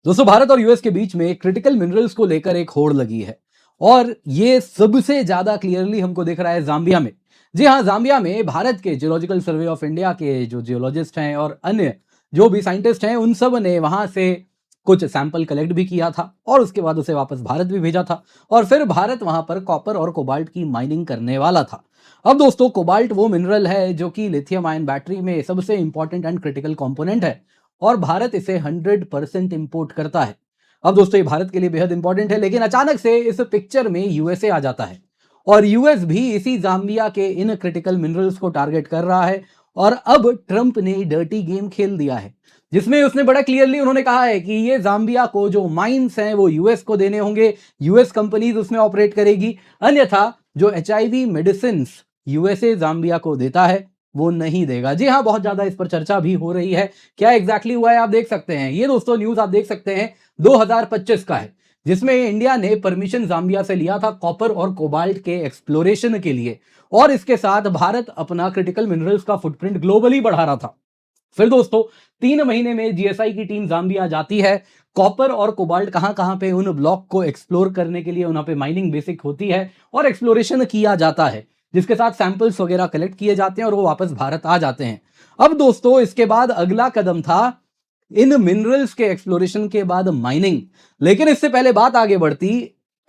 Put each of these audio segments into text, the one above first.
दोस्तों, भारत और यूएस के बीच में क्रिटिकल मिनरल्स को लेकर एक होड़ लगी है और ये सबसे ज्यादा क्लियरली हमको दिख रहा है जाम्बिया में। जी हाँ, जाम्बिया में भारत के जियोलॉजिकल सर्वे ऑफ इंडिया के जो जियोलॉजिस्ट हैं और अन्य जो भी साइंटिस्ट हैं, उन सब ने वहां से कुछ सैंपल कलेक्ट भी किया था और उसके बाद उसे वापस भारत भी भेजा था। और फिर भारत वहां पर कॉपर और कोबाल्ट की माइनिंग करने वाला था। अब दोस्तों, कोबाल्ट वो मिनरल है जो कि लिथियम आयन बैटरी में सबसे इंपॉर्टेंट एंड क्रिटिकल कंपोनेंट है और भारत इसे 100% इंपोर्ट करता है। अब दोस्तों, ये भारत के लिए बेहद इंपॉर्टेंट है, लेकिन अचानक से इस पिक्चर में यूएसए आ जाता है और यूएस भी इसी जाम्बिया के इन क्रिटिकल मिनरल्स को टारगेट कर रहा है। और अब ट्रंप ने डर्टी गेम खेल दिया है, जिसमें उसने बड़ा क्लियरली उन्होंने कहा है कि ये जाम्बिया को जो माइंस हैं वो यूएस को देने होंगे, यूएस कंपनीज उसमें ऑपरेट करेगी, अन्यथा जो एचआईवी मेडिसिन यूएसए जाम्बिया को देता है वो नहीं देगा। जी हाँ, बहुत ज्यादा इस पर चर्चा भी हो रही है। क्या एग्जैक्टली हुआ है आप देख सकते हैं। ये दोस्तों न्यूज आप देख सकते हैं 2025 का है, जिसमें इंडिया ने परमिशन जाम्बिया से लिया था कॉपर और कोबाल्ट के एक्सप्लोरेशन के लिए और इसके साथ भारत अपना क्रिटिकल मिनरल्स का फुटप्रिंट ग्लोबली बढ़ा रहा था। फिर दोस्तों, 3 महीने में जीएसआई की टीम जाम्बिया जाती है। कॉपर और कोबाल्ट कहां कहां पे उन ब्लॉक को एक्सप्लोर करने के लिए वहां पे माइनिंग बेसिक होती है और एक्सप्लोरेशन किया जाता है, जिसके साथ सैंपल्स वगैरह कलेक्ट किए जाते हैं और वो वापस भारत आ जाते हैं। अब दोस्तों, इसके बाद अगला कदम था इन मिनरल्स के एक्सप्लोरेशन के बाद माइनिंग। लेकिन इससे पहले बात आगे बढ़ती,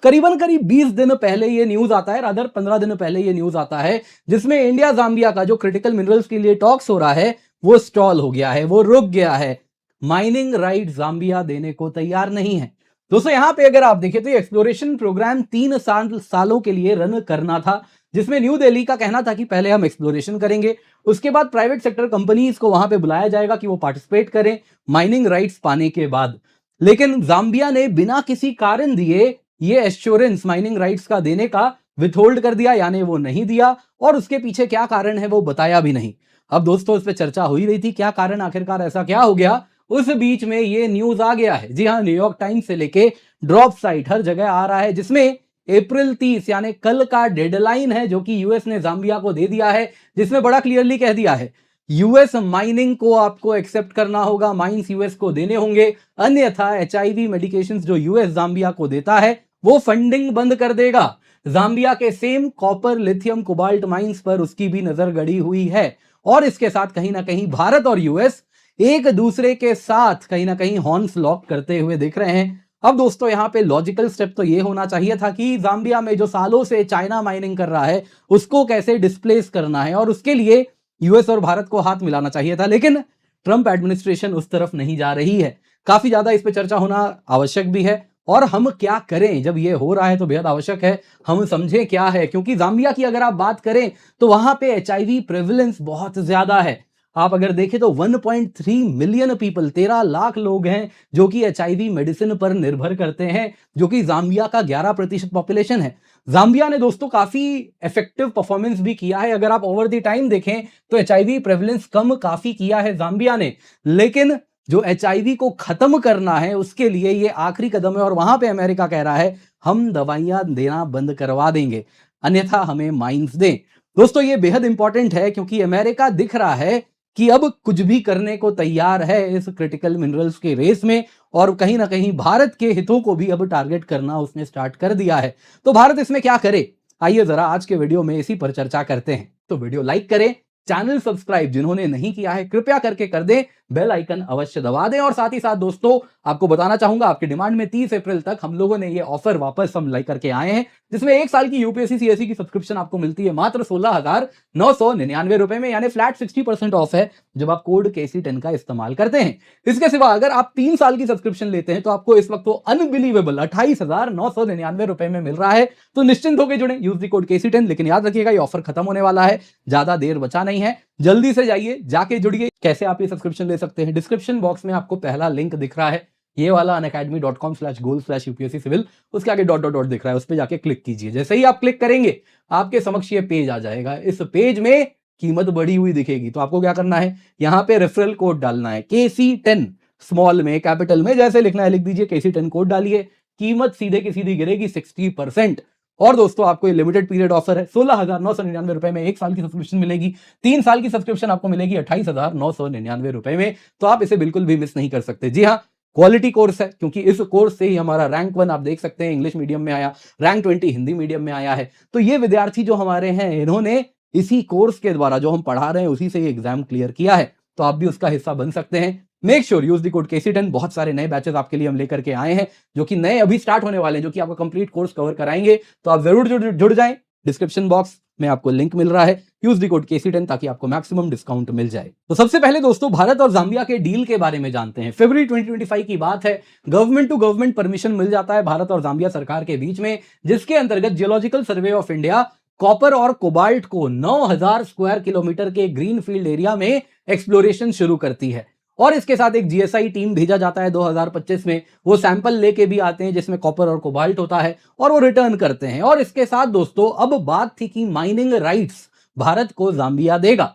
करीबन करीब 20 दिन पहले ये न्यूज आता है, रादर 15 दिन पहले ये न्यूज आता है, जिसमें इंडिया जाम्बिया का जो क्रिटिकल मिनरल्स के लिए टॉक्स हो रहा है वो स्टॉल हो गया है, वो रुक गया है। माइनिंग राइट जाम्बिया देने को तैयार नहीं है। दोस्तों, यहां पे अगर आप देखें तो ये एक्सप्लोरेशन प्रोग्राम 3 सालों के लिए रन करना था, जिसमें न्यू दिल्ली का कहना था कि पहले हम एक्सप्लोरेशन करेंगे, उसके बाद प्राइवेट सेक्टर कंपनीज को वहां पे बुलाया जाएगा कि वो पार्टिसिपेट करें माइनिंग राइट्स पाने के बाद। लेकिन जाम्बिया ने बिना किसी कारण दिए ये एश्योरेंस माइनिंग राइट्स का देने का विथहोल्ड कर दिया, यानी वो नहीं दिया और उसके पीछे क्या कारण है वो बताया भी नहीं। अब दोस्तों, इस पे चर्चा हो ही रही थी, क्या कारण, आखिरकार ऐसा क्या हो गया। उस बीच में ये न्यूज आ गया है। जी हाँ, न्यूयॉर्क टाइम्स से लेके ड्रॉप साइट हर जगह आ रहा है, जिसमें अप्रैल 30 यानी कल का डेडलाइन है जो कि यूएस ने जाम्बिया को दे दिया है, जिसमें बड़ा क्लियरली कह दिया है यूएस माइनिंग को आपको एक्सेप्ट करना होगा, माइंस यूएस को देने होंगे, अन्यथा एचआईवी मेडिकेशंस जो यूएस जाम्बिया को देता है वो फंडिंग बंद कर देगा। जाम्बिया के same copper lithium cobalt mines पर उसकी भी नजर गड़ी हुई है और इसके साथ कहीं ना कहीं भारत और यूएस एक दूसरे के साथ कहीं ना कहीं हॉर्न्स लॉक करते हुए दिख रहे हैं। अब दोस्तों, यहां पे लॉजिकल स्टेप तो ये होना चाहिए था कि जाम्बिया में जो सालों से चाइना माइनिंग कर रहा है उसको कैसे डिस्प्लेस करना है और उसके लिए यूएस और भारत को हाथ मिलाना चाहिए था, लेकिन ट्रंप एडमिनिस्ट्रेशन उस तरफ नहीं जा रही है। काफी ज्यादा इस पे चर्चा होना आवश्यक भी है और हम क्या करें जब ये हो रहा है तो बेहद आवश्यक है हम समझें क्या है, क्योंकि जाम्बिया की अगर आप बात करें तो वहां पे एचआईवी प्रेवलेंस बहुत ज्यादा है। आप अगर देखें तो 1.3 मिलियन पीपल, 13 लाख लोग हैं जो कि एचआईवी मेडिसिन पर निर्भर करते हैं, जो कि जाम्बिया का 11% पॉपुलेशन है। जाम्बिया ने दोस्तों काफी इफेक्टिव परफॉर्मेंस भी किया है। अगर आप ओवर द टाइम देखें तो एचआईवी प्रेवलेंस कम काफी किया है जाम्बिया ने, लेकिन जो एचआईवी को खत्म करना है उसके लिए ये आखिरी कदम है और वहां पे अमेरिका कह रहा है हम दवाइयां देना बंद करवा देंगे, अन्यथा हमें माइंस दें। दोस्तों, ये बेहद इंपॉर्टेंट है क्योंकि अमेरिका दिख रहा है कि अब कुछ भी करने को तैयार है इस क्रिटिकल मिनरल्स के रेस में और कहीं ना कहीं भारत के हितों को भी अब टारगेट करना उसने स्टार्ट कर दिया है। तो भारत इसमें क्या करे, आइए जरा आज के वीडियो में इसी पर चर्चा करते हैं। तो वीडियो लाइक करें, चैनल सब्सक्राइब जिन्होंने नहीं किया है कृपया करके कर दें, बेल आइकन अवश्य दबा दें और साथ ही साथ दोस्तों आपको बताना चाहूंगा आपकी डिमांड में 30 अप्रैल तक हम लोगों ने ये ऑफर वापस हम लाइक करके आए हैं, जिसमें 1 साल की यूपीएससी सीएससी की सब्सक्रिप्शन आपको मिलती है मात्र 16,999 रुपए में, यानी फ्लैट 60% ऑफ है जब आप कोड KC10 का इस्तेमाल करते हैं। इसके सिवा अगर आप 3 साल की सब्सक्रिप्शन लेते हैं तो आपको इस वक्त वो अनबिलीवेबल 28,999 रुपए में मिल रहा है। तो निश्चिंत होकर जुड़े, यूज द कोड KC10। लेकिन याद रखिएगा ये ऑफर खत्म होने वाला है, ज्यादा देर बचा नहीं है, जल्दी से जाइए, जाके जुड़िए। कैसे आप ये सब्सक्रिप्शन ले सकते हैं, डिस्क्रिप्शन बॉक्स में आपको पहला लिंक दिख रहा है, ये वाला unacademy.com/goal/UPSC सिविल, उसके आगे डॉट डॉट डॉट दिख रहा है, उस पर जाके क्लिक कीजिए। जैसे ही आप क्लिक करेंगे आपके समक्ष ये पेज आ जाएगा। इस पेज में कीमत बढ़ी हुई दिखेगी, तो आपको क्या करना है, यहाँ पे रेफरल कोड डालना है KC10, स्मॉल में कैपिटल में जैसे लिखना है लिख दीजिए, KC10 कोड डालिए, कीमत सीधे की सीधी गिरेगी 60%। और दोस्तों, आपको ये लिमिटेड पीरियड ऑफर है, 16,999 रुपए में 1 साल की सब्सक्रिप्शन मिलेगी, 3 साल की सब्सक्रिप्शन आपको मिलेगी 28,999 रुपए में। तो आप इसे बिल्कुल भी मिस नहीं कर सकते। जी हाँ, क्वालिटी कोर्स है, क्योंकि इस कोर्स से ही हमारा रैंक 1 आप देख सकते हैं इंग्लिश मीडियम में आया, रैंक 20 हिंदी मीडियम में आया है। तो ये विद्यार्थी जो हमारे हैं, इन्होंने इसी कोर्स के द्वारा जो हम पढ़ा रहे हैं उसी से ये एग्जाम क्लियर किया है। तो आप भी उसका हिस्सा बन सकते हैं। Make sure use the code KC10। बहुत सारे नए बैचेस आपके लिए हम लेकर के आए हैं, जो कि नए अभी स्टार्ट होने वाले हैं, जो कि आपका कंप्लीट कोर्स कवर कराएंगे। तो आप जरूर जुड़ जाएं। डिस्क्रिप्शन बॉक्स में आपको लिंक मिल रहा है, यूज द कोड KC10 ताकि आपको मैक्सिमम डिस्काउंट मिल जाए। तो सबसे पहले दोस्तों भारत और जाम्बिया के डील के बारे में जानते हैं। फरवरी 2025 की बात है, गवर्नमेंट टू गवर्नमेंट परमिशन मिल जाता है भारत और जाम्बिया सरकार के बीच में, जिसके अंतर्गत geological survey of India copper और कोबाल्ट को 9000 स्क्वायर किलोमीटर के ग्रीन फील्ड एरिया में एक्सप्लोरेशन शुरू करती है। और इसके साथ एक GSI टीम भेजा जाता है 2025 में। वो सैंपल लेके भी आते हैं जिसमें कॉपर और कोबाल्ट होता है, और वो रिटर्न करते हैं। और इसके साथ दोस्तों अब बात थी कि माइनिंग राइट्स भारत को जाम्बिया देगा।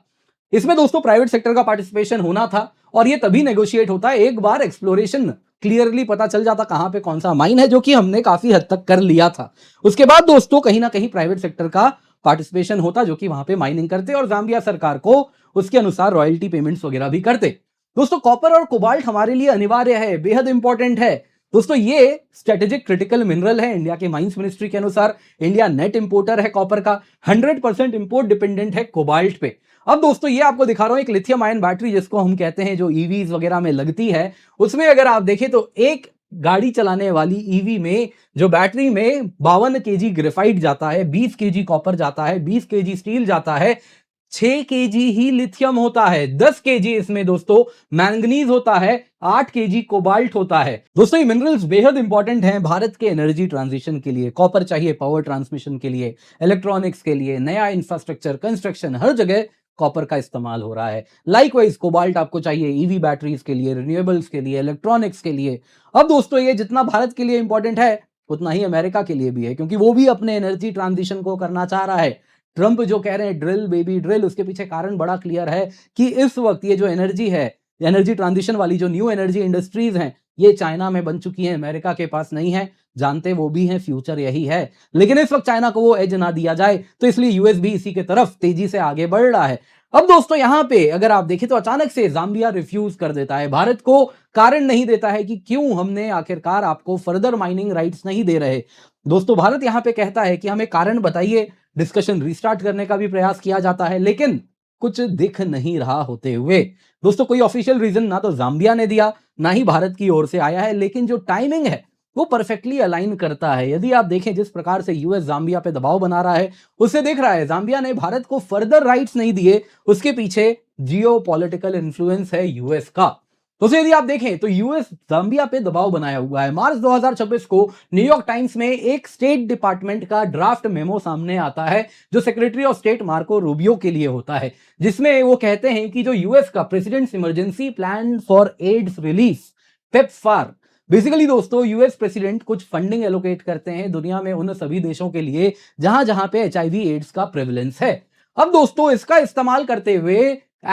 इसमें दोस्तों प्राइवेट सेक्टर का पार्टिसिपेशन होना था, और ये तभी नेगोशिएट होता है एक बार एक्सप्लोरेशन क्लियरली पता चल जाता कहां पे कौन सा माइन है, जो कि हमने काफी हद तक कर लिया था। उसके बाद दोस्तों कहीं ना कहीं प्राइवेट सेक्टर का पार्टिसिपेशन होता, जो कि वहां पे माइनिंग करते और जाम्बिया सरकार को उसके अनुसार रॉयल्टी पेमेंट्स वगैरह भी करते। दोस्तों कॉपर और कोबाल्ट हमारे लिए अनिवार्य है, बेहद इंपॉर्टेंट है। दोस्तों ये स्ट्रेटेजिक क्रिटिकल मिनरल है। इंडिया के माइंस मिनिस्ट्री के अनुसार इंडिया नेट इंपोर्टर है कॉपर का, 100% इंपोर्ट डिपेंडेंट है कोबाल्ट पे। अब दोस्तों ये आपको दिखा रहा हूं एक लिथियम आयन बैटरी, जिसको हम कहते हैं जो ईवीज वगैरह में लगती है। उसमें अगर आप देखें तो एक गाड़ी चलाने वाली ईवी में जो बैटरी में 52 kg ग्रेफाइट जाता है, 20 kg कॉपर जाता है, 20 kg स्टील जाता है, 6 kg ही लिथियम होता है, 10 kg इसमें दोस्तों मैंगनीज होता है, 8 kg कोबाल्ट होता है। दोस्तों ये मिनरल्स बेहद इंपॉर्टेंट हैं भारत के एनर्जी ट्रांजिशन के लिए। कॉपर चाहिए पावर ट्रांसमिशन के लिए, इलेक्ट्रॉनिक्स के लिए, नया इंफ्रास्ट्रक्चर, कंस्ट्रक्शन, हर जगह कॉपर का इस्तेमाल हो रहा है। लाइकवाइज कोबाल्ट आपको चाहिए ईवी बैटरीज के लिए, रिन्यूएबल्स के लिए, इलेक्ट्रॉनिक्स के लिए। अब दोस्तों ये जितना भारत के लिए इंपॉर्टेंट है उतना ही अमेरिका के लिए भी है, क्योंकि वो भी अपने एनर्जी ट्रांजिशन को करना चाह रहा है। ट्रंप जो कह रहे हैं ड्रिल बेबी ड्रिल, उसके पीछे कारण बड़ा क्लियर है कि इस वक्त ये जो एनर्जी है, एनर्जी ट्रांजिशन वाली जो न्यू एनर्जी इंडस्ट्रीज हैं, ये चाइना में बन चुकी हैं, अमेरिका के पास नहीं है। जानते वो भी हैं, फ्यूचर यही है। लेकिन इस वक्त चाइना को वो एज ना दिया जाए, तो इसलिए यूएस भी इसी के तरफ तेजी से आगे बढ़ रहा है। अब दोस्तों यहां पे अगर आप देखें तो अचानक से जाम्बिया रिफ्यूज कर देता है भारत को, कारण नहीं देता है कि क्यों हमने आखिरकार आपको फर्दर माइनिंग राइट्स नहीं दे रहे। दोस्तों भारत यहां पे कहता है कि हमें कारण बताइए। डिस्कशन रिस्टार्ट करने का भी प्रयास किया जाता है, लेकिन कुछ दिख नहीं रहा होते हुए। दोस्तों कोई ऑफिशियल रीजन ना तो जाम्बिया ने दिया, ना ही भारत की ओर से आया है, लेकिन जो टाइमिंग है वो परफेक्टली अलाइन करता है। यदि आप देखें जिस प्रकार से यूएस जाम्बिया पे दबाव बना रहा है, उससे देख रहा है जाम्बिया ने भारत को फर्दर राइट्स नहीं दिए, उसके पीछे जियो पॉलिटिकल इन्फ्लुएंस है यूएस का। तो यदि आप देखें तो यूएस जाम्बिया पे दबाव बनाया हुआ है। मार्च 2026 को न्यूयॉर्क टाइम्स में एक स्टेट डिपार्टमेंट का ड्राफ्ट मेमो सामने आता है, जो secretary of state Marco Rubio के लिए होता है, जिसमें वो कहते हैं कि जो यूएस का president's emergency plan for AIDS relief, PEPFAR, basically दोस्तों यूएस प्रेसिडेंट कुछ फंडिंग एलोकेट करते हैं दुनिया में उन सभी देशों के लिए जहां जहां पे HIV एड्स का प्रेवलेंस है। अब दोस्तों इसका इस्तेमाल करते हुए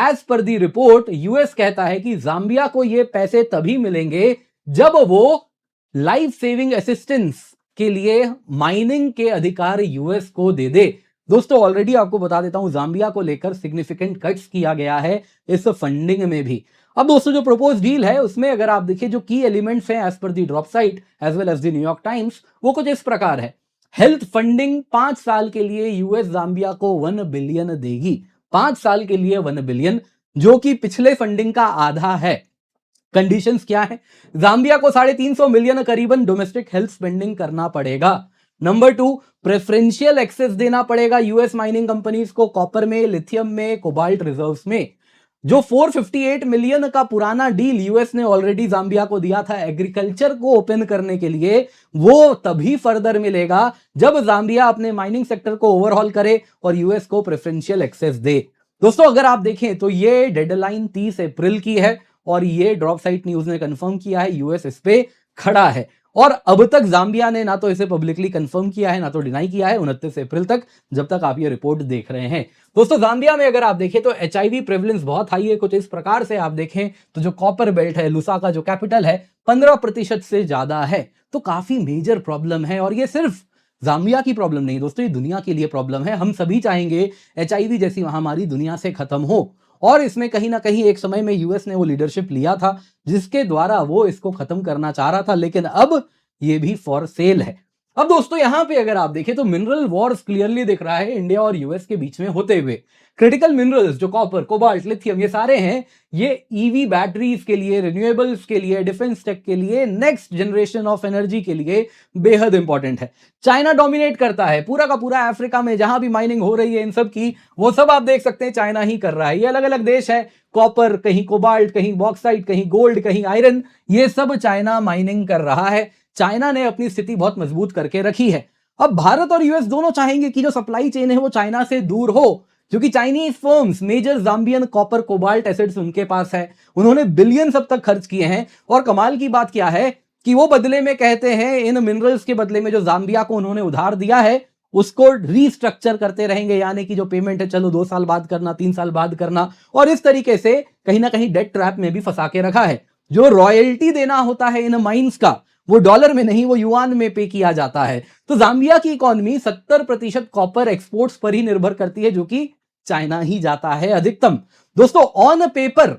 एज पर दी रिपोर्ट यूएस कहता है कि जाम्बिया को ये पैसे तभी मिलेंगे जब वो लाइफ सेविंग असिस्टेंस के लिए माइनिंग के अधिकार यूएस को दे दे। दोस्तों ऑलरेडी आपको बता देता हूं जाम्बिया को लेकर सिग्निफिकेंट कट्स किया गया है इस फंडिंग में भी। अब दोस्तों जो प्रपोज डील है उसमें अगर आप देखिए जो की एलिमेंट्स हैं as per the Drop Site as well as the New York Times, वो कुछ इस प्रकार है। हेल्थ फंडिंग 5 साल के लिए यूएस जाम्बिया को 1 बिलियन देगी, 5 साल के लिए 1 बिलियन, जो कि पिछले फंडिंग का आधा है। कंडीशंस क्या है? जाम्बिया को 350 मिलियन करीबन डोमेस्टिक हेल्थ स्पेंडिंग करना पड़ेगा। नंबर 2, प्रेफरेंशियल एक्सेस देना पड़ेगा यूएस माइनिंग कंपनीज को कॉपर में, लिथियम में, कोबाल्ट रिजर्व्स में। जो 458 मिलियन का पुराना डील यूएस ने ऑलरेडी जाम्बिया को दिया था एग्रीकल्चर को ओपन करने के लिए, वो तभी फर्दर मिलेगा जब जाम्बिया अपने माइनिंग सेक्टर को ओवरहॉल करे और यूएस को प्रेफरेंशियल एक्सेस दे। दोस्तों अगर आप देखें तो ये डेडलाइन 30 अप्रैल की है और ये ड्रॉप साइट न्यूज ने कंफर्म किया है, यूएस इस पे खड़ा है। और अब तक जाम्बिया ने ना तो इसे पब्लिकली कंफर्म किया है ना तो डिनाई किया है 29 अप्रैल तक, जब तक आप ये रिपोर्ट देख रहे हैं। दोस्तों जाम्बिया में अगर आप देखें तो HIV प्रेवलेंस बहुत हाई है। कुछ इस प्रकार से आप देखें तो जो कॉपर बेल्ट है, लुसाका जो कैपिटल है, 15% से ज्यादा है। तो काफी मेजर प्रॉब्लम है, और ये सिर्फ जाम्बिया की प्रॉब्लम नहीं दोस्तों, ये दुनिया के लिए प्रॉब्लम है। हम सभी चाहेंगे HIV जैसी महामारी दुनिया से खत्म हो, और इसमें कहीं ना कहीं एक समय में यूएस ने वो लीडरशिप लिया था जिसके द्वारा वो इसको खत्म करना चाह रहा था, लेकिन अब ये भी फॉर सेल है। अब दोस्तों यहां पे अगर आप देखें तो मिनरल वॉर्स क्लियरली दिख रहा है इंडिया और यूएस के बीच में होते हुए। क्रिटिकल मिनरल्स जो कॉपर, कोबाल्ट, लिथियम ये सारे हैं, ये ईवी बैटरीज के लिए, रिन्यूएबल्स के लिए, डिफेंस टेक के लिए, नेक्स्ट जनरेशन ऑफ एनर्जी के लिए बेहद इंपॉर्टेंट है। चाइना डोमिनेट करता है पूरा का पूरा अफ्रीका में, जहां भी माइनिंग हो रही है इन सब की, वो सब आप देख सकते हैं चाइना ही कर रहा है। ये अलग अलग देश है, कॉपर, कहीं कोबाल्ट, कहीं बॉक्साइट, कहीं गोल्ड, कहीं आयरन, ये सब चाइना माइनिंग कर रहा है। चाइना ने अपनी स्थिति बहुत मजबूत करके रखी है। अब भारत और यूएस दोनों चाहेंगे कि जो सप्लाई चेन है वो चाइना से दूर हो, क्योंकि Chinese firms, major Zambian copper cobalt assets उनके पास है, उन्होंने बिलियंस अब तक खर्च किए हैं। और कमाल की बात क्या है कि वो बदले में कहते हैं, इन मिनरल्स के बदले में जो जाम्बिया को उन्होंने उधार दिया है उसको रीस्ट्रक्चर करते रहेंगे, यानी कि जो पेमेंट है चलो 2 साल बाद करना, 3 साल बाद करना, और इस तरीके से कहीं ना कहीं डेट ट्रैप में भी फंसा के रखा है। जो रॉयल्टी देना होता है इन माइंस का, वो डॉलर में नहीं, वो युआन में पे किया जाता है। तो जाम्बिया की इकोनॉमी 70% कॉपर एक्सपोर्ट्स पर ही निर्भर करती है, जो कि चाइना ही जाता है अधिकतम। दोस्तों ऑन पेपर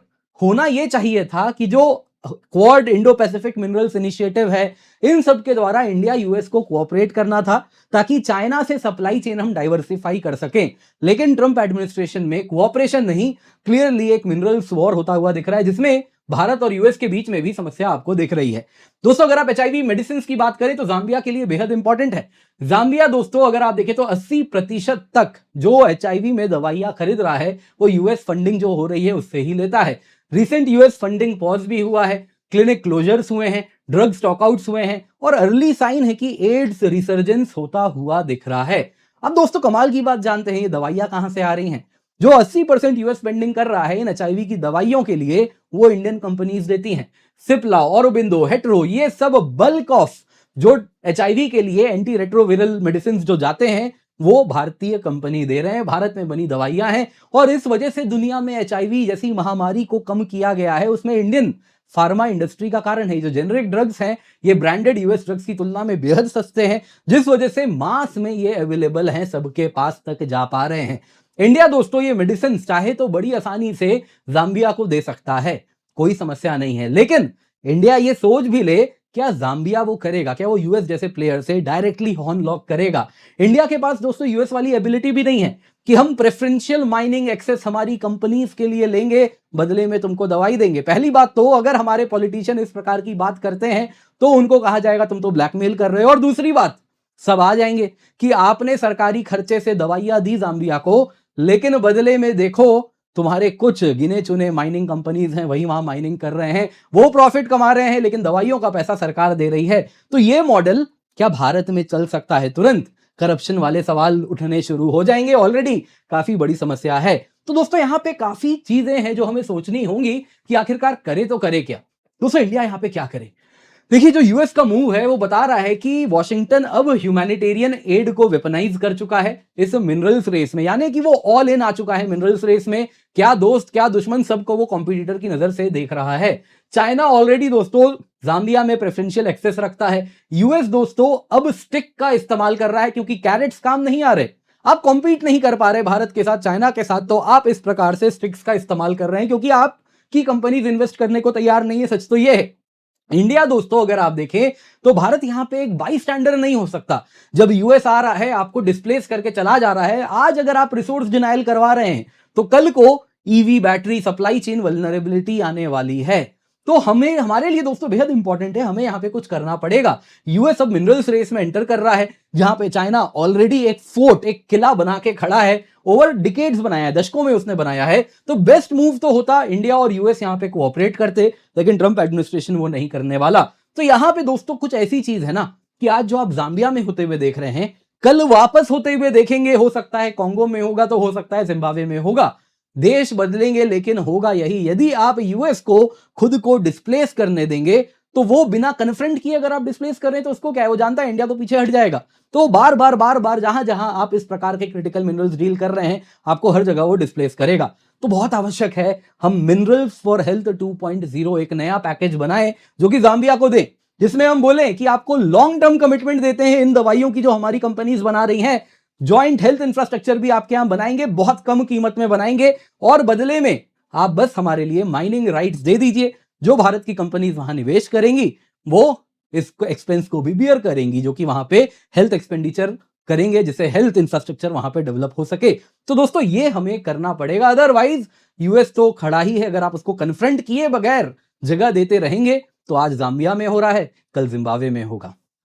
होना यह चाहिए था कि जो quad Indo Pacific minerals initiative है, इन सब के द्वारा इंडिया यूएस को कोऑपरेट करना था ताकि चाइना से सप्लाई चेन हम डाइवर्सिफाई कर सकें। लेकिन ट्रंप एडमिनिस्ट्रेशन में कोऑपरेशन नहीं, क्लियरली एक मिनरल्स वॉर होता हुआ दिख रहा है, जिसमें भारत और यूएस के बीच में भी समस्या आपको दिख रही है। दोस्तों अगर आप एचआईवी मेडिसिन की बात करें तो जाम्बिया के लिए बेहद इंपॉर्टेंट है। जाम्बिया दोस्तों अगर आप देखें तो 80% तक जो एचआईवी में दवाइयां खरीद रहा है वो यूएस फंडिंग जो हो रही है उससे ही लेता है। रिसेंट यूएस फंडिंग पॉज भी हुआ है, क्लिनिक क्लोजर्स हुए हैं, ड्रग स्टॉकआउट्स हुए हैं, और अर्ली साइन है कि एड्स रिसर्जेंस होता हुआ दिख रहा है। अब दोस्तों कमाल की बात जानते हैं ये दवाइयां कहां से आ रही हैं? जो 80% यूएस स्पेंडिंग कर रहा है इन एचआईवी की दवाइयों के लिए, वो इंडियन कंपनीज देती हैं। सिप्ला, ऑरोबिंदो, हेट्रो, ये सब बल्क ऑफ जो एचआईवी के लिए एंटी रेट्रोविरल मेडिसिन जो जाते हैं वो भारतीय कंपनी दे रहे हैं, भारत में बनी दवाइयां हैं। और इस वजह से दुनिया में एचआईवी जैसी महामारी को कम किया गया है, उसमें इंडियन फार्मा इंडस्ट्री का कारण है। जो जेनरिक ड्रग्स हैं ये ब्रांडेड यूएस ड्रग्स की तुलना में बेहद सस्ते हैं, जिस वजह से मास में ये अवेलेबल हैं, सबके पास तक जा पा रहे हैं। इंडिया दोस्तों ये मेडिसिन चाहे तो बड़ी आसानी से जाम्बिया को दे सकता है, कोई समस्या नहीं है। लेकिन इंडिया ये सोच भी ले, क्या जाम्बिया वो करेगा? क्या वो यूएस जैसे प्लेयर से डायरेक्टली हॉर्न लॉक करेगा? इंडिया के पास दोस्तों यूएस वाली एबिलिटी भी नहीं है कि हम प्रेफरेंशियल माइनिंग एक्सेस हमारी कंपनीज के लिए लेंगे, बदले में तुमको दवाई देंगे। पहली बात तो अगर हमारे पॉलिटिशियन इस प्रकार की बात करते हैं तो उनको कहा जाएगा तुम तो ब्लैकमेल कर रहे हो, और दूसरी बात सब आ जाएंगे कि आपने सरकारी खर्चे से दवाइयां दी जाम्बिया को, लेकिन बदले में देखो तुम्हारे कुछ गिने चुने माइनिंग कंपनीज हैं, वही वहां माइनिंग कर रहे हैं, वो प्रॉफिट कमा रहे हैं, लेकिन दवाइयों का पैसा सरकार दे रही है। तो ये मॉडल क्या भारत में चल सकता है? तुरंत करप्शन वाले सवाल उठने शुरू हो जाएंगे, ऑलरेडी काफी बड़ी समस्या है। तो दोस्तों यहां पे काफी चीजें हैं जो हमें सोचनी होंगी कि आखिरकार करे तो करे क्या। दोस्तों इंडिया यहां पे क्या करे? देखिए जो यूएस का मूव है वो बता रहा है कि वॉशिंगटन अब ह्यूमैनिटेरियन एड को वेपनाइज कर चुका है इस मिनरल्स रेस में, यानी कि वो ऑल इन आ चुका है मिनरल्स रेस में। क्या दोस्त क्या दुश्मन, सबको वो कॉम्पिटिटर की नजर से देख रहा है। चाइना ऑलरेडी दोस्तों जाम्बिया में प्रेफरेंशियल एक्सेस रखता है। यूएस दोस्तों अब स्टिक का इस्तेमाल कर रहा है, क्योंकि कैरेट्स काम नहीं आ रहे, आप कॉम्पीट नहीं कर पा रहे भारत के साथ, चाइना के साथ, तो आप इस प्रकार से स्टिक्स का इस्तेमाल कर रहे हैं क्योंकि आपकी कंपनीज इन्वेस्ट करने को तैयार नहीं है। सच तो यह है। इंडिया दोस्तों अगर आप देखें तो भारत यहां पे एक बाई स्टैंडर्ड नहीं हो सकता। जब यूएस आ रहा है आपको डिस्प्लेस करके चला जा रहा है, आज अगर आप रिसोर्स डिनाइल करवा रहे हैं तो कल को EV battery supply chain vulnerability आने वाली है। तो हमें, हमारे लिए दोस्तों बेहद इंपॉर्टेंट है, हमें यहां पे कुछ करना पड़ेगा। यूएस अब मिनरल्स रेस में एंटर कर रहा है, जहां पे चाइना ऑलरेडी एक फोर्ट, एक किला बना के खड़ा है, ओवर डिकेड्स बनाया है, दशकों में उसने बनाया है। तो बेस्ट मूव तो होता इंडिया और यूएस यहां पे कोऑपरेट करते, लेकिन ट्रंप एडमिनिस्ट्रेशन वो नहीं करने वाला। तो यहां पे दोस्तों कुछ ऐसी चीज है ना कि आज जो आप जाम्बिया में होते हुए देख रहे हैं, कल वापस होते हुए देखेंगे। हो सकता है कॉन्गो में होगा, तो हो सकता है जिम्बाब्वे में होगा। देश बदलेंगे लेकिन होगा यही। यदि आप यूएस को खुद को डिस्प्लेस करने देंगे तो वो बिना कन्फ्रंट किए अगर आप डिस्प्लेस कर रहे हैं तो उसको क्या है, वो जानता है इंडिया तो पीछे हट जाएगा। तो बार बार जहां जहां आप इस प्रकार के क्रिटिकल मिनरल्स डील कर रहे हैं, आपको हर जगह वो डिस्प्लेस करेगा। तो बहुत आवश्यक है हम मिनरल्स फॉर हेल्थ 2.0 एक नया पैकेज बनाए जो कि जाम्बिया को दे, जिसमें हम बोले कि आपको लॉन्ग टर्म कमिटमेंट देते हैं इन दवाइयों की जो हमारी कंपनीज बना रही हैं। जॉइंट हेल्थ इंफ्रास्ट्रक्चर भी आपके यहां बनाएंगे, बहुत कम कीमत में बनाएंगे, और बदले में आप बस हमारे लिए माइनिंग राइट्स दे दीजिए, जो भारत की कंपनीज वहां निवेश करेंगी वो इस एक्सपेंस को भी बियर करेंगी, जो कि वहां पे हेल्थ एक्सपेंडिचर करेंगे, जिससे हेल्थ इंफ्रास्ट्रक्चर वहां पे डेवलप हो सके। तो दोस्तों ये हमें करना पड़ेगा, अदरवाइज यूएस तो खड़ा ही है। अगर आप उसको कन्फ्रंट किए बगैर जगह देते रहेंगे तो आज जाम्बिया में हो रहा है, कल जिम्बाब्वे में होगा।